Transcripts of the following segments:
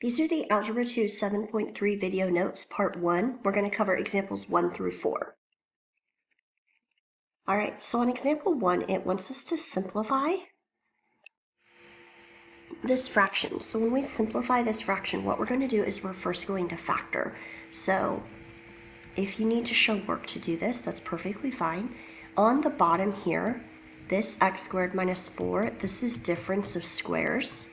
These are the Algebra 2 7.3 video notes, part 1. We're going to cover examples 1 through 4. All right, so on example 1, it wants us to simplify this fraction. So when we simplify this fraction, what we're going to do is we're first going to factor. So if you need to show work to do this, that's perfectly fine. On the bottom here, this x squared minus 4, this is difference of squares.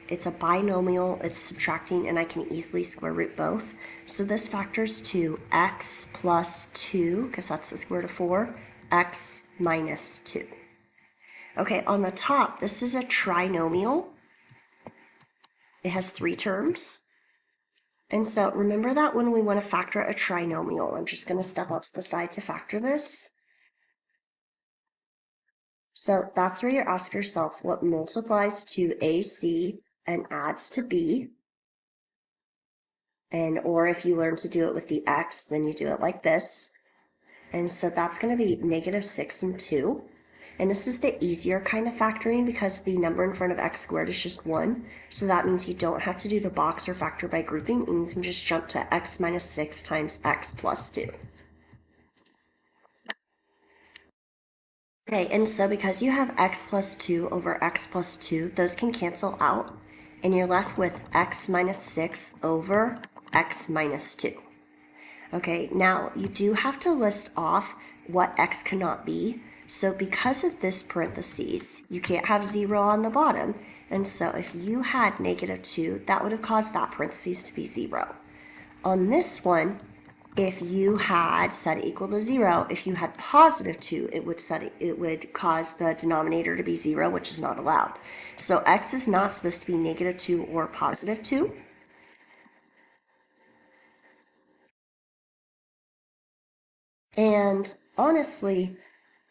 It's a binomial, it's subtracting, and I can easily square root both. So this factors to x plus 2, because that's the square root of 4, x minus 2. Okay, on the top, this is a trinomial. It has 3 terms. And so remember that when we want to factor a trinomial, I'm just going to step out to the side to factor this. So that's where you ask yourself what multiplies to AC and adds to B. Or if you learn to do it with the x, then you do it like this. And so that's going to be negative 6 and 2. And this is the easier kind of factoring because the number in front of x squared is just 1. So that means you don't have to do the box or factor by grouping, and you can just jump to x minus 6 times x plus 2. Okay, and so because you have x plus 2 over x plus 2, those can cancel out, and you're left with x minus 6 over x minus 2. Okay, now you do have to list off what x cannot be. So because of this parentheses, you can't have 0 on the bottom. And so if you had negative 2, that would have caused that parentheses to be 0. On this one, if you had set it equal to 0, if you had positive 2, it would cause the denominator to be 0, which is not allowed. So x is not supposed to be negative 2 or positive 2. And honestly,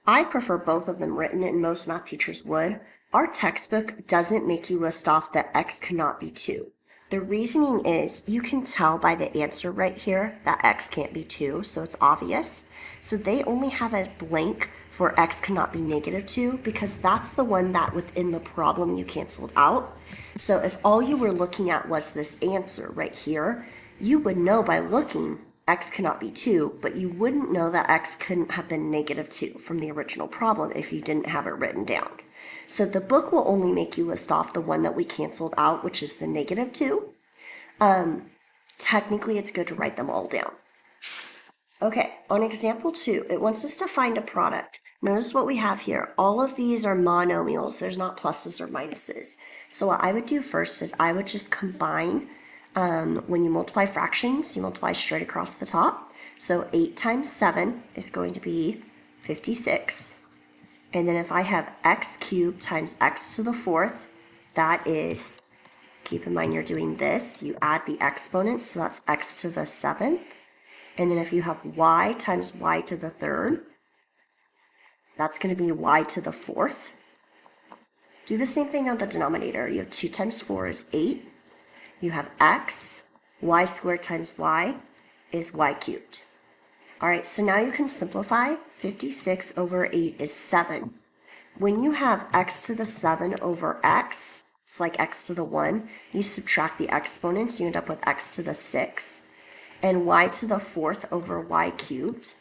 I prefer both of them written, and most math teachers would. Our textbook doesn't make you list off that x cannot be 2. The reasoning is you can tell by the answer right here that x can't be 2, so it's obvious. So they only have a blank for x cannot be negative 2 because that's the one that within the problem you canceled out. So if all you were looking at was this answer right here, you would know by looking x cannot be 2, but you wouldn't know that x couldn't have been negative 2 from the original problem if you didn't have it written down. So the book will only make you list off the one that we canceled out, which is the negative 2. Technically, it's good to write them all down. Okay, on example 2, it wants us to find a product. Notice what we have here. All of these are monomials. There's not pluses or minuses. So what I would do first is I would just combine. When you multiply fractions, you multiply straight across the top. So 8 times 7 is going to be 56. And then if I have x cubed times x to the 4th, that is, keep in mind you're doing this, you add the exponents, so that's x to the 7th. And then if you have y times y to the 3rd, that's going to be y to the 4th. Do the same thing on the denominator. You have 2 times 4 is 8. You have x, y squared times y is y cubed. All right, so now you can simplify. 56 over 8 is 7. When you have x to the 7 over x, it's like x to the 1, you subtract the exponents, you end up with x to the 6th. And y to the 4th over y cubed,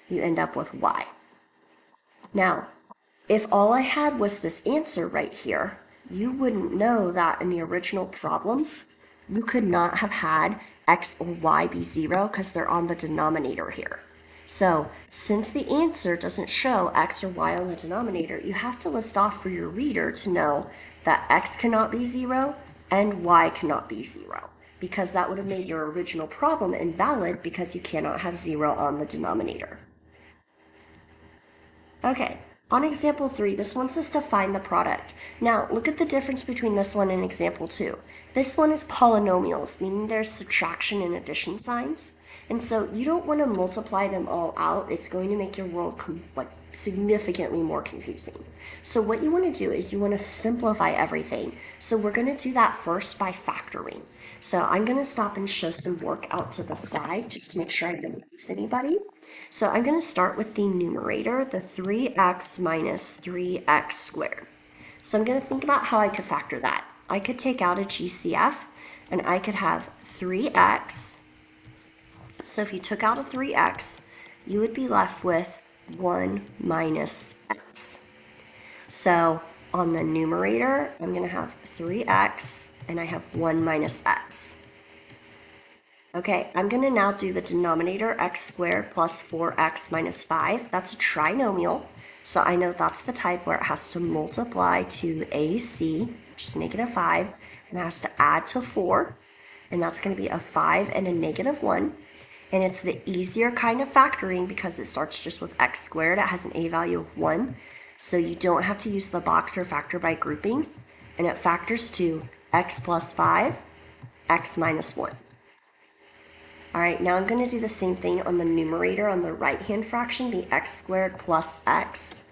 you end up with y. Now, if all I had was this answer right here, you wouldn't know that in the original problem, you could not have had x or y be 0 because they're on the denominator here. So since the answer doesn't show x or y on the denominator, you have to list off for your reader to know that x cannot be 0 and y cannot be 0, because that would have made your original problem invalid because you cannot have 0 on the denominator. Okay. On example 3, this wants us to find the product. Now, look at the difference between this one and example 2. This one is polynomials, meaning there's subtraction and addition signs. And so you don't want to multiply them all out. It's going to make your world significantly more confusing. So what you want to do is you want to simplify everything. So we're going to do that first by factoring. So I'm going to stop and show some work out to the side just to make sure I don't lose anybody. So I'm going to start with the numerator, the 3x minus 3x squared. So I'm going to think about how I could factor that. I could take out a GCF and I could have 3x. So if you took out a 3x, you would be left with 1 minus x. So on the numerator, I'm going to have 3x and I have 1 minus x. Okay, I'm going to now do the denominator, x squared plus 4x minus 5. That's a trinomial, so I know that's the type where it has to multiply to AC, which is negative 5, and it has to add to 4, and that's going to be a 5 and a negative 1. And it's the easier kind of factoring because it starts just with x squared. It has an a value of 1, so you don't have to use the box or factor by grouping, and it factors to x plus 5, x minus 1. All right, now I'm going to do the same thing on the numerator. On the right-hand fraction, be x squared plus x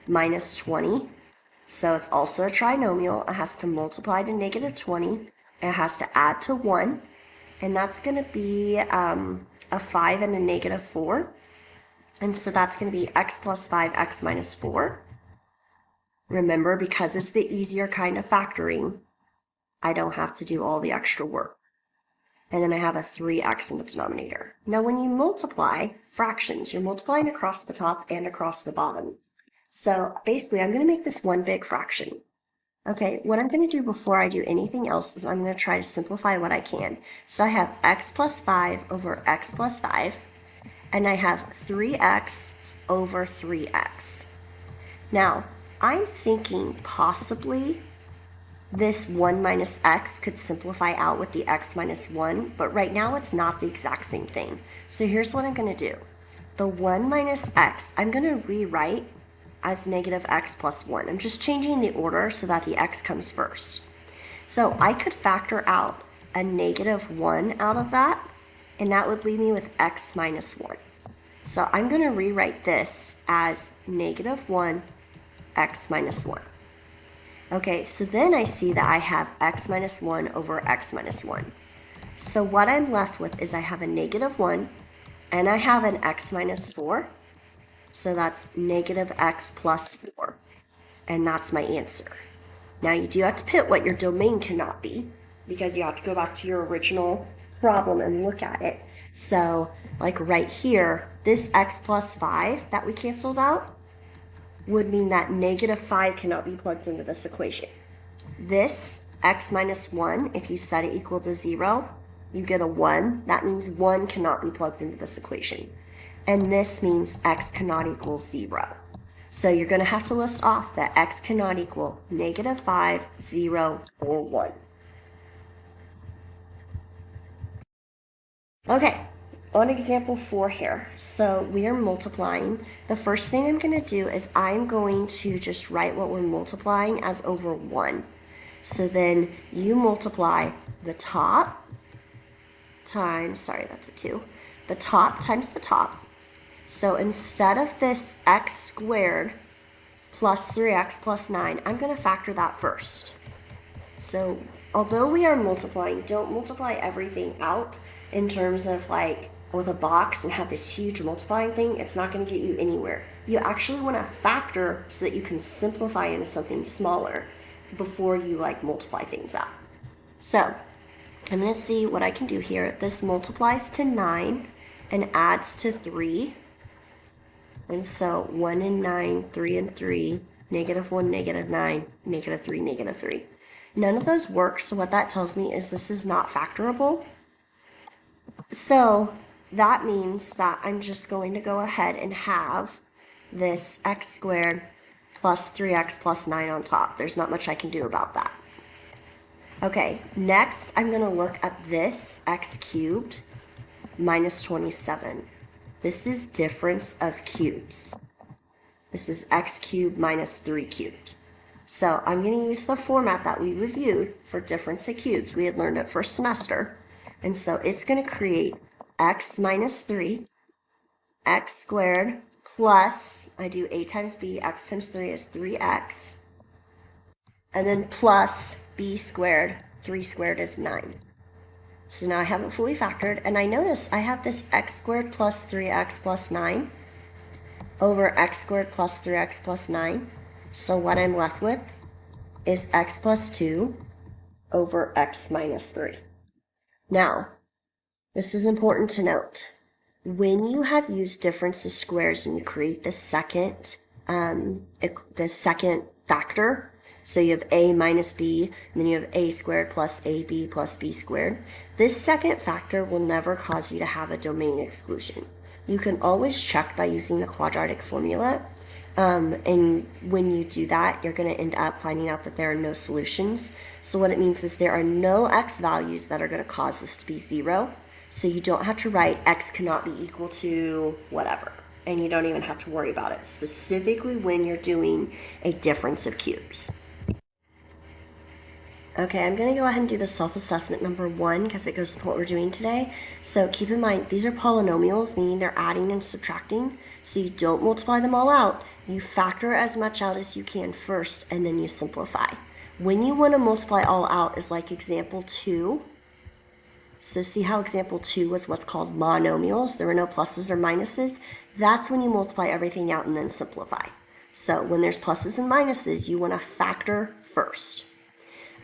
minus 20. So it's also a trinomial. It has to multiply to negative 20. It has to add to 1. And that's going to be a 5 and a negative 4. And so that's going to be x plus 5, x minus 4. Remember, because it's the easier kind of factoring, I don't have to do all the extra work. And then I have a 3x in the denominator. Now when you multiply fractions, you're multiplying across the top and across the bottom. So basically I'm going to make this one big fraction. Okay, what I'm going to do before I do anything else is I'm going to try to simplify what I can. So I have x plus 5 over x plus 5, and I have 3x over 3x. Now, I'm thinking possibly this 1 minus x could simplify out with the x minus 1, but right now it's not the exact same thing. So here's what I'm going to do. The 1 minus x, I'm going to rewrite as negative x plus 1. I'm just changing the order so that the x comes first. So I could factor out a negative 1 out of that, and that would leave me with x minus 1. So I'm going to rewrite this as negative 1, x minus 1. Okay, so then I see that I have x minus 1 over x minus 1. So what I'm left with is I have a negative 1, and I have an x minus 4. So that's negative x plus 4. And that's my answer. Now you do have to put what your domain cannot be, because you have to go back to your original problem and look at it. So like right here, this x plus 5 that we canceled out would mean that negative 5 cannot be plugged into this equation. This x minus 1, if you set it equal to 0, you get a 1. That means 1 cannot be plugged into this equation. And this means x cannot equal 0. So you're going to have to list off that x cannot equal negative 5, 0, or 1. Okay, on example 4 here, so we are multiplying. The first thing I'm going to do is I'm going to just write what we're multiplying as over 1. So then you multiply the top times, sorry, that's a 2, the top times the top. So instead of this x squared plus 3x plus 9, I'm going to factor that first. So although we are multiplying, don't multiply everything out in terms of like with a box and have this huge multiplying thing. It's not going to get you anywhere. You actually want to factor so that you can simplify into something smaller before you like multiply things out. So I'm going to see what I can do here. This multiplies to 9 and adds to 3. And so 1 and 9, 3 and 3, negative 1, negative 9, negative 3, negative 3. None of those work, so what that tells me is this is not factorable. So that means that I'm just going to go ahead and have this x squared plus 3x plus 9 on top. There's not much I can do about that. Okay, next I'm going to look at this x cubed minus 27. This is difference of cubes. This is x cubed minus 3 cubed. So I'm going to use the format that we reviewed for difference of cubes. We had learned it first semester. And so it's going to create x minus 3, x squared plus, I do a times b, x times 3 is 3x, and then plus b squared, 3 squared is 9. So now I have it fully factored, and I notice I have this x squared plus 3x plus 9 over x squared plus 3x plus 9. So what I'm left with is x plus 2 over x minus 3. Now, this is important to note. When you have used difference of squares and you create the second factor, so you have a minus b, and then you have a squared plus ab plus b squared, this second factor will never cause you to have a domain exclusion. You can always check by using the quadratic formula, and when you do that, you're going to end up finding out that there are no solutions. So what it means is there are no x values that are going to cause this to be 0. So you don't have to write x cannot be equal to whatever. And you don't even have to worry about it, specifically when you're doing a difference of cubes. Okay, I'm going to go ahead and do the self-assessment number 1 because it goes with what we're doing today. So keep in mind, these are polynomials, meaning they're adding and subtracting. So you don't multiply them all out. You factor as much out as you can first, and then you simplify. When you want to multiply all out is like example 2. So see how example 2 was what's called monomials. There were no pluses or minuses. That's when you multiply everything out and then simplify. So when there's pluses and minuses, you want to factor first.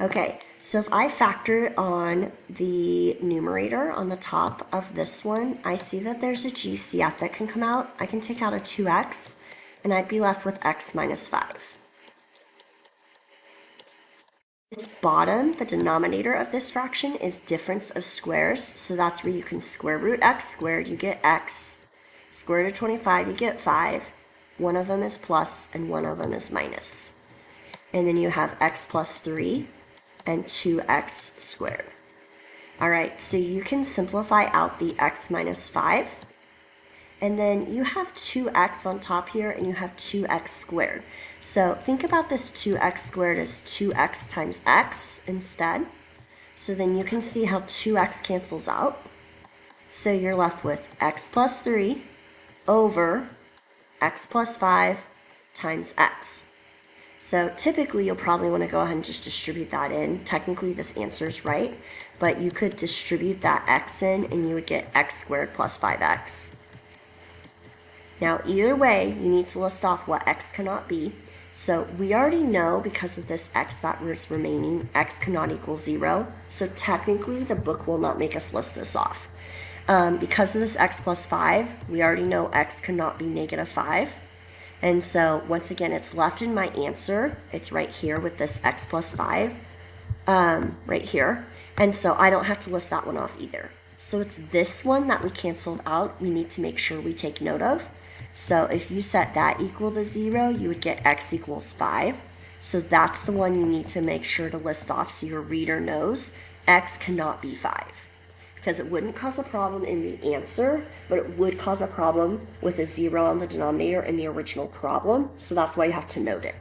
Okay, so if I factor on the numerator on the top of this one, I see that there's a GCF that can come out. I can take out a 2x, and I'd be left with x minus 5. This bottom, the denominator of this fraction, is difference of squares, so that's where you can square root x squared, you get x. Square root of 25, you get 5. One of them is plus, and one of them is minus. And then you have x plus 3 and 2x squared. All right, so you can simplify out the x minus 5. And then you have 2x on top here, and you have 2x squared. So think about this 2x squared as 2x times x instead. So then you can see how 2x cancels out. So you're left with x plus 3 over x plus 5 times x. So typically you'll probably want to go ahead and just distribute that in. Technically this answer is right, but you could distribute that x in and you would get x squared plus 5x. Now either way, you need to list off what x cannot be. So we already know because of this x that was remaining, x cannot equal 0. So technically the book will not make us list this off. Because of this x plus 5, we already know x cannot be negative 5. And so once again, it's left in my answer. It's right here with this x plus 5 right here. And so I don't have to list that one off either. So it's this one that we canceled out we need to make sure we take note of. So if you set that equal to 0, you would get x equals 5. So that's the one you need to make sure to list off so your reader knows x cannot be 5. Because it wouldn't cause a problem in the answer, but it would cause a problem with a 0 on the denominator in the original problem. So that's why you have to note it.